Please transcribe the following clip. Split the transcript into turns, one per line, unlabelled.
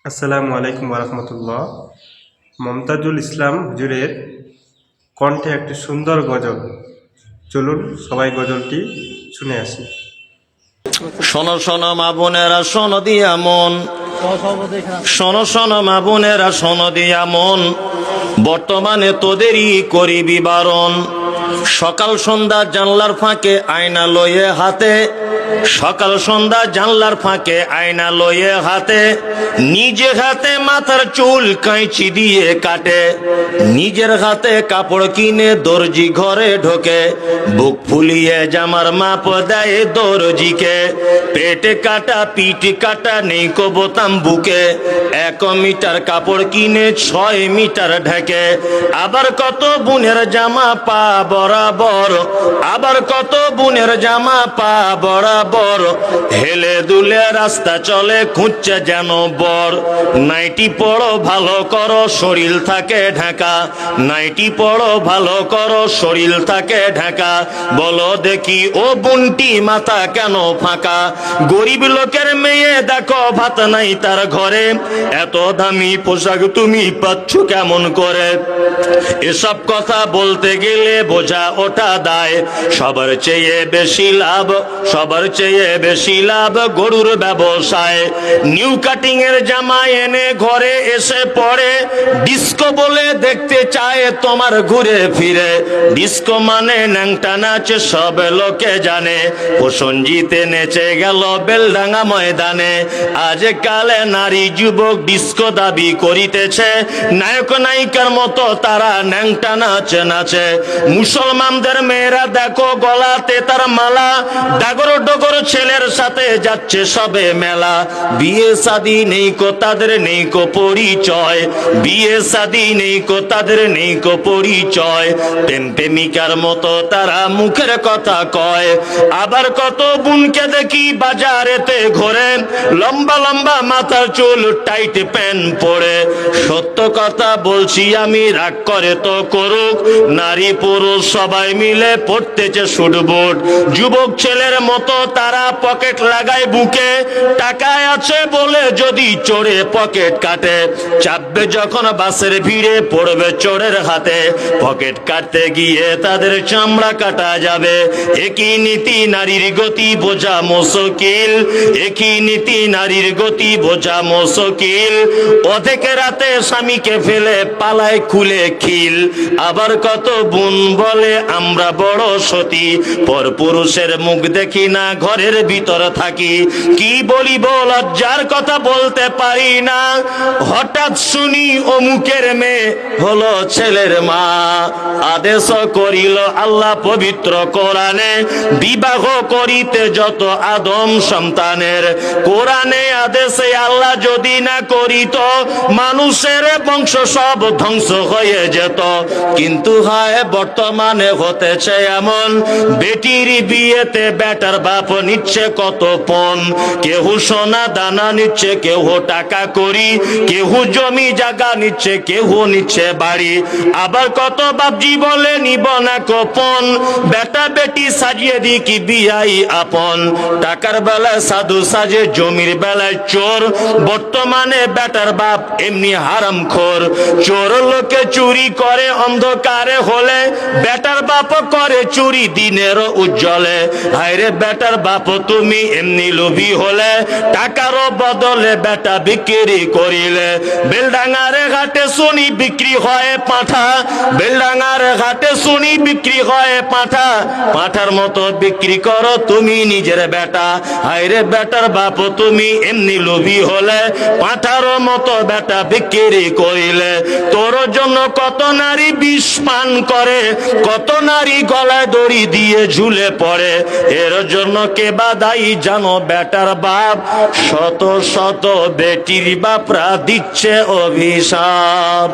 আসসালামু আলাইকুম ওরহমতুল্লাহ। মমতাজুল ইসলাম হুজুরের কণ্ঠে একটি সুন্দর গজল। চলুন সবাই গজলটি শুনে আসি।
শোনো শোনো মা বোনেরা, শোনো দিয়া মন, শোনো শোনো মা বোনেরা, শোনো দিয়া মন, বর্তমানে তোদেরই করিবি বারণ। সকাল সন্ধ্যা জানলার ফাঁকে আয়না লয়ে হাতে, সকাল সন্ধ্যা জানলার ফাঁকে আয়না লয়ে হাতে, নিজে হাতে মাথার চুল কাঁচি দিয়ে কাটে, নিজের হাতে কাপড় কিনে দর্জি ঘরে ঢোকে, বুক ফুলিয়ে জামার মাপ দেয় দর্জিকে, পেটে কাটা পিঠ কাটা নেই কো বোতাম বুকে, 1 মিটার কাপড় কিনে 6 মিটার ঢেকে, আবার কত বুনের জামা পা বরাবর, আবার কত বুনের জামা পা বরাবর, হেলে দুলে রাস্তা চলে খুঁজছে যেন বর। নাইটি পড়ো ভালো করো শরীর থাকে ঢাকা, নাইটি পড়ো ভালো করো শরীর থাকে ঢাকা, বলো দেখি ও বুনটি মাথা কেন ফাঁকা, গরিব লোকের মেয়ে দেখো ভাত নাই তার ঘরে, এত দামি পোশাক তুমি পাচ্ছ কেমন করে। এসব কথা বলতে গেলে বোঝা ওঠা দায়, সবার চেয়ে বেশি লাভ, সবার চেয়ে বেশি লাভ গরুর ব্যবসায়। নিউ কাটিং এর জামা এনে ঘরে এসে পড়ে, ডিস্কো বলে দেখতে চায় তোমার ঘুরে ফিরে, ডিস্কো মানে ন্যাংটা নাচ সব লোকে জানে, প্রসঞ্জিতে নেচে গেল বেলডাঙ্গা ময়দানে, আজ কালে নারী যুবক ডিস্কো দাবি করিতেছে, নায়ক নায়িকার মতো তারা ন্যাংটা নাচ নাচে। মুসলমানদের মেয়েরা দেখো গলাতে তার মালা, ডাগর ডগর ছেলের সাথে যাচ্ছে সবে মেলা, বিয়ে শাদী নেই কো তাদের নেই কো পরিচয়, বিয়ে শাদী নেই কো তাদের নেই কো পরিচয়, প্রেম প্রেমিকার মতো তারা মুখের কথা কয়। আবার কত বোনকে দেখি বাজারেতে ঘোরে, লম্বা লম্বা মাথার চুল টাইট প্যান্ট পরে, সত্য কথা বলছি আমি রাগ করে তো করুক, নারী পুরুষ সবাই মিলে পড়তেছে শুটবুট, যুবক ছেলের মতো তারা পকেট লাগায় বুকে, টাকায় আছে বলে যদি চোরে পকেট কাটে, চাপবে যখন বাসের ভিড়ে পড়বে চোরের হাতে, পকেট কাটতে গিয়ে তাদের চামড়া কাটা যাবে। একই নীতি নারীর গতি বোঝা মুশকিল, একই নীতি নারীর গতি বোঝা মুশকিল, অর্ধেক রাতে স্বামীকে ফেলে পালায় খুলে খিল। আবার কত বোন বলে আমরা বড় সতী, পর পুরুষের মুখ দেখি না ঘরের ভিতর থাকি, কি বলিব লজ্জার কথা বলতে পারি না, হঠাৎ শুনি অমুকের মেয়ে হলো ছেলের মা। আদেশ করিল আল্লাহ পবিত্র কোরআনে, বিবাহ করিতে যত আদম সন্তানের, কোরআনে আদেশে আল্লাহ যদি না করিত মানুষের বংশ সব ধ্বংস হয়ে যেত। কিন্তু হয় বর্তমানে হতেছে এমন, বেটির বিয়েতে বেটার বাপ নিচ্ছে কত পণ, কেউ সোনা দানা নিচ্ছে, কেউ টাকা করি, কেউ জমি জায়গা নিচ্ছে, কেউ নিচ্ছে বাড়ি। আবার কত বাপজি বলে নিব না গোপন, বেটা বেটি সাজিয়ে দি কি বিয়াই আপন, টাকার বেলায় সাধু সাজে জমির বেলায় চোর, বর্তমানে বেটার বাপ এমনি হারামখোর, চোর লোকে চুরি করে অন্ধকারে হলে, বেটার বাপ করে চুরি দিনের উজ্জ্বলে। হায়রে বেটার বাপ তুমি এমনি লোভী হলে, টাকারও বদলে বেটা বিক্রি করিলে। বেলডাঙ্গার ঘাটে শুনি বিক্রি হয় পাঁঠা, বেলডাঙ্গার ঘাটে শুনি বিক্রি হয় পাঁঠা, পাঁঠার মতো বিক্রি করো তুমি নিজের বেটা। হায়রে বেটার বাপ তুমি এমনি লোভী হলে, পাঁঠারও মতো বেটা বিক্রি করিলে। তোর জন্য কত নারী বিষ পান করে, কত নারী গলায় দড়ি দিয়ে ঝুলে পড়ে, এর জন্য কে বা দায়ী জানো বেটার বাপ, শত শত বেটির বাপরা দিচ্ছে অভিশাপ।